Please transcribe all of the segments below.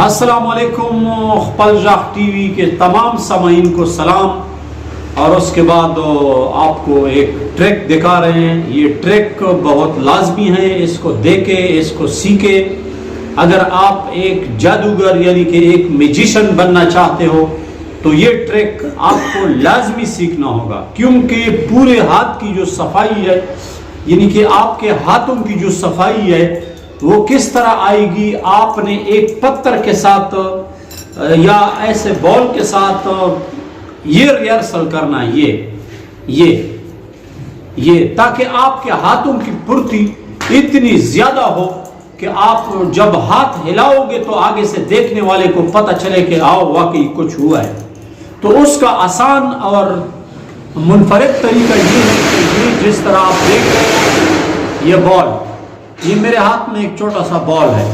السلام علیکم، پلجاہ T V کے تمام سامعین کو سلام۔ اور اس کے بعد آپ کو ایک ٹریک دکھا رہے ہیں۔ یہ ٹریک بہت لازمی ہے، اس کو دیکھیں، اس کو سیکھیں۔ اگر آپ ایک جادوگر یعنی کہ ایک میجیشن بننا چاہتے ہو تو یہ ٹریک آپ کو لازمی سیکھنا ہوگا، کیونکہ پورے ہاتھ کی جو صفائی ہے، یعنی کہ آپ کے ہاتھوں کی جو صفائی ہے وہ کس طرح آئے گی۔ آپ نے ایک پتھر کے ساتھ یا ایسے بال کے ساتھ یہ ریہرسل کرنا ہے، یہ تاکہ آپ کے ہاتھوں کی پھرتی اتنی زیادہ ہو کہ آپ جب ہاتھ ہلاؤ گے تو آگے سے دیکھنے والے کو پتہ چلے کہ آؤ واقعی کچھ ہوا ہے۔ تو اس کا آسان اور منفرد طریقہ یہ ہے کہ یہ جس طرح آپ دیکھ رہے ہیں، یہ بال، یہ میرے ہاتھ میں ایک چھوٹا سا بال ہے،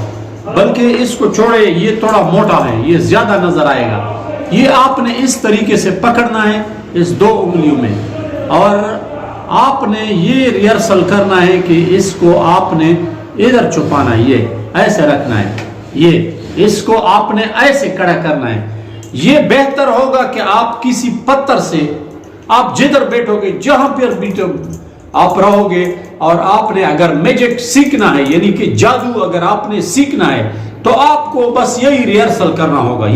بلکہ اس کو چھوڑے، یہ تھوڑا موٹا ہے، یہ زیادہ نظر آئے گا۔ یہ آپ نے اس طریقے سے پکڑنا ہے اس دو انگلیوں میں، اور آپ نے یہ ریہرسل کرنا ہے کہ اس کو آپ نے ادھر چھپانا ہے، یہ ایسے رکھنا ہے، یہ اس کو آپ نے ایسے کھڑا کرنا ہے۔ یہ بہتر ہوگا کہ آپ کسی پتھر سے، آپ جدھر بیٹھو گے، جہاں پر بیٹھو آپ رہو گے، اور آپ نے اگر میجک سیکھنا ہے یعنی کہ جادو اگر آپ نے سیکھنا ہے تو آپ کو بس یہی ریہرسل کرنا ہوگا۔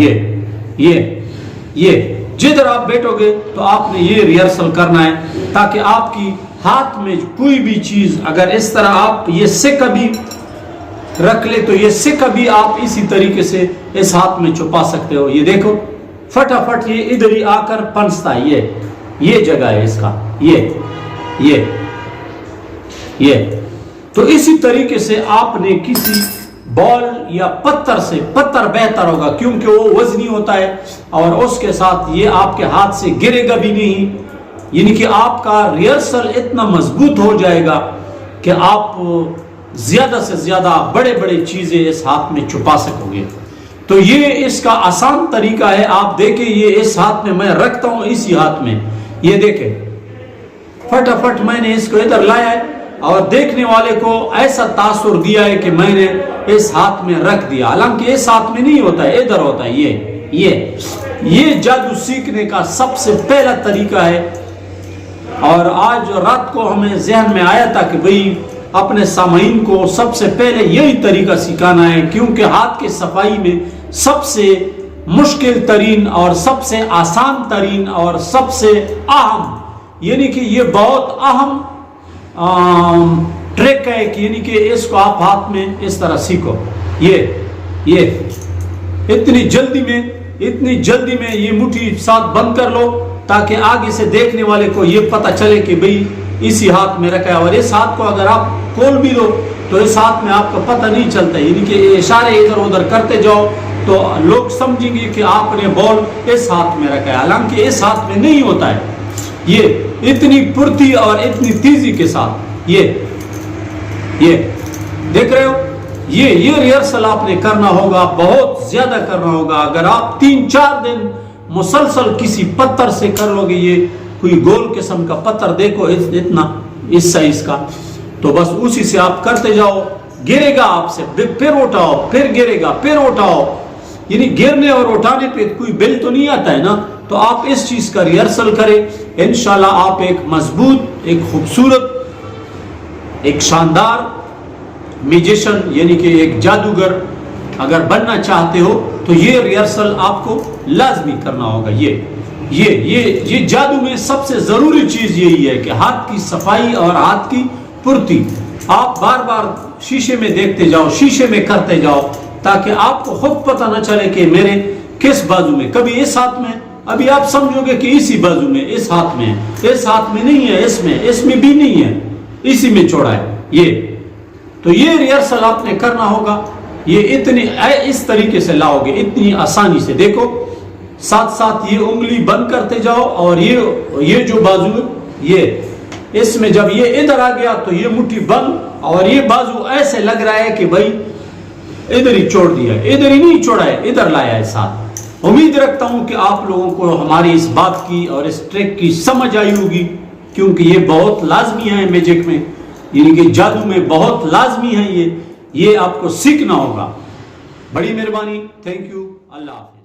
یہ جدھر آپ بیٹھو گے تو آپ نے یہ ریہرسل کرنا ہے، تاکہ آپ کی ہاتھ میں کوئی بھی چیز اگر اس طرح آپ یہ سکہ بھی رکھ لے تو یہ سکہ بھی آپ اسی طریقے سے اس ہاتھ میں چھپا سکتے ہو۔ یہ دیکھو فٹافٹ یہ ادھر ہی آ کر پنستا ہے، یہ جگہ ہے اس کا، یہ تو اسی طریقے سے آپ نے کسی بال یا پتھر سے، پتھر بہتر ہوگا کیونکہ وہ وزنی ہوتا ہے، اور اس کے ساتھ یہ آپ کے ہاتھ سے گرے گا بھی نہیں، یعنی کہ آپ کا ریہرسل اتنا مضبوط ہو جائے گا کہ آپ زیادہ سے زیادہ بڑے بڑے چیزیں اس ہاتھ میں چھپا سکو گے۔ تو یہ اس کا آسان طریقہ ہے، آپ دیکھیں، یہ اس ہاتھ میں میں رکھتا ہوں، اسی ہاتھ میں، یہ دیکھیں فٹافٹ میں نے اس کو ادھر لایا ہے، اور دیکھنے والے کو ایسا تاثر دیا ہے کہ میں نے اس ہاتھ میں رکھ دیا، حالانکہ اس ہاتھ میں نہیں ہوتا ہے، ادھر ہوتا ہے۔ یہ جادو سیکھنے کا سب سے پہلا طریقہ ہے، اور آج رات کو ہمیں ذہن میں آیا تھا کہ بھئی اپنے سامعین کو سب سے پہلے یہی طریقہ سکھانا ہے، کیونکہ ہاتھ کی صفائی میں سب سے مشکل ترین اور سب سے آسان ترین اور سب سے اہم، یعنی کہ یہ بہت اہم ٹریک ہے کہ یعنی کہ اس کو آپ ہاتھ میں اس طرح سیکھو۔ یہ اتنی جلدی میں یہ مٹھی ساتھ بند کر لو، تاکہ آگے سے دیکھنے والے کو یہ پتہ چلے کہ بھئی اسی ہاتھ میں رکھا ہے، اور اس ہاتھ کو اگر آپ کھول بھی دو تو اس ہاتھ میں آپ کو پتہ نہیں چلتا، یعنی کہ اشارے ادھر ادھر کرتے جاؤ تو لوگ سمجھیں گے کہ آپ نے بال اس ہاتھ میں رکھا ہے، حالانکہ اس ہاتھ میں نہیں ہوتا ہے۔ یہ اتنی پھرتی اور اتنی تیزی کے ساتھ یہ دیکھ رہے ہو، یہ ریہرسل آپ نے کرنا ہوگا، بہت زیادہ کرنا ہوگا۔ اگر آپ 3-4 دن مسلسل کسی پتھر سے کر لو گے، یہ کوئی گول قسم کا پتھر دیکھو اتنا اس سائز کا، تو بس اسی سے آپ کرتے جاؤ، گرے گا آپ سے، پھر اٹھاؤ، پھر گرے گا، پھر اٹھاؤ، یعنی گرنے اور اٹھانے پہ کوئی بل تو نہیں آتا ہے نا۔ تو آپ اس چیز کا ریہرسل کریں، انشاءاللہ آپ ایک مضبوط، ایک خوبصورت، ایک شاندار میجیشن یعنی کہ ایک جادوگر اگر بننا چاہتے ہو تو یہ ریہرسل آپ کو لازمی کرنا ہوگا۔ یہ جادو میں سب سے ضروری چیز یہی ہے کہ ہاتھ کی صفائی اور ہاتھ کی پھرتی۔ آپ بار بار شیشے میں دیکھتے جاؤ، شیشے میں کرتے جاؤ، تاکہ آپ کو خود پتہ نہ چلے کہ میرے کس بازو میں، کبھی اس ہاتھ میں، ابھی آپ سمجھو گے کہ اسی بازو میں، اس ہاتھ میں، اس ہاتھ میں نہیں ہے، اس میں بھی نہیں ہے، اسی میں چھوڑا ہے۔ تو یہ ریہرسل آپ نے کرنا ہوگا، یہ اس طریقے سے لاؤ گے، اتنی آسانی سے۔ دیکھو ساتھ ساتھ یہ انگلی بند کرتے جاؤ، اور یہ جو بازو، یہ اس میں جب یہ ادھر آ گیا تو یہ مٹھی بند، اور یہ بازو ایسے لگ رہا ہے کہ بھائی ادھر ہی چھوڑ دیا ہے، ادھر ہی نہیں چھوڑا ہے، ادھر لایا ہے ساتھ۔ امید رکھتا ہوں کہ آپ لوگوں کو ہماری اس بات کی اور اس ٹریک کی سمجھ آئی ہوگی، کیونکہ یہ بہت لازمی ہے میجک میں، یعنی کہ جادو میں بہت لازمی ہے، یہ آپ کو سیکھنا ہوگا۔ بڑی مہربانی. Thank you. اللہ حافظ.